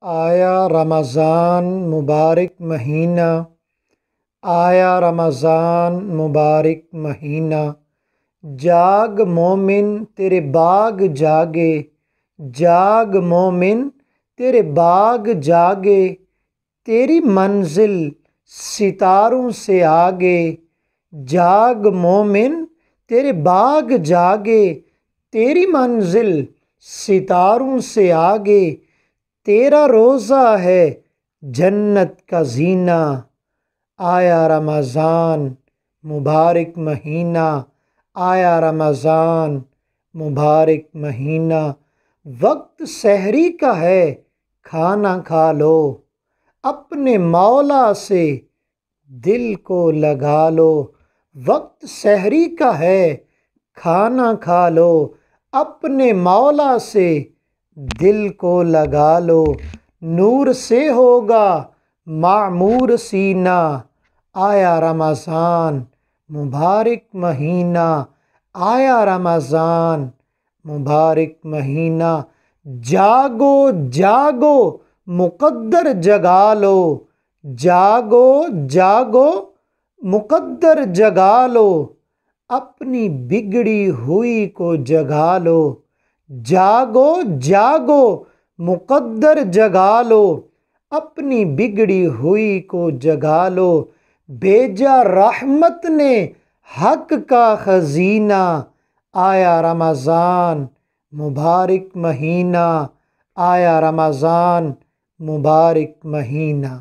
آیا رمضان مبارک مہینہ، آیا رمضان مبارک مہینہ، جاگ مومن تیرے باغ جاگے، جاگ مومن تیرے باغ جاگے، تیری منزل ستاروں سے آگے، جاگ مومن تیرے باغ جاگے، تیری منزل ستاروں سے آگے، تیرا روزہ ہے جنت کا زینہ۔ آیا رمضان مبارک مہینہ، آیا رمضان مبارک مہینہ، وقت سحری کا ہے کھانا کھا لو، اپنے مولا سے دل کو لگا لو، وقت سحری کا ہے کھانا کھا لو، اپنے مولا سے دل کو لگا لو، نور سے ہوگا معمور سینہ۔ آیا رمضان مبارک مہینہ، آیا رمضان مبارک مہینہ، جاگو جاگو مقدر جگا لو، جاگو جاگو مقدر جگا لو، اپنی بگڑی ہوئی کو جگا لو، جاگو جاگو مقدر جگا لو، اپنی بگڑی ہوئی کو جگا لو، بھیجا رحمت نے حق کا خزینہ۔ آیا رمضان مبارک مہینہ، آیا رمضان مبارک مہینہ۔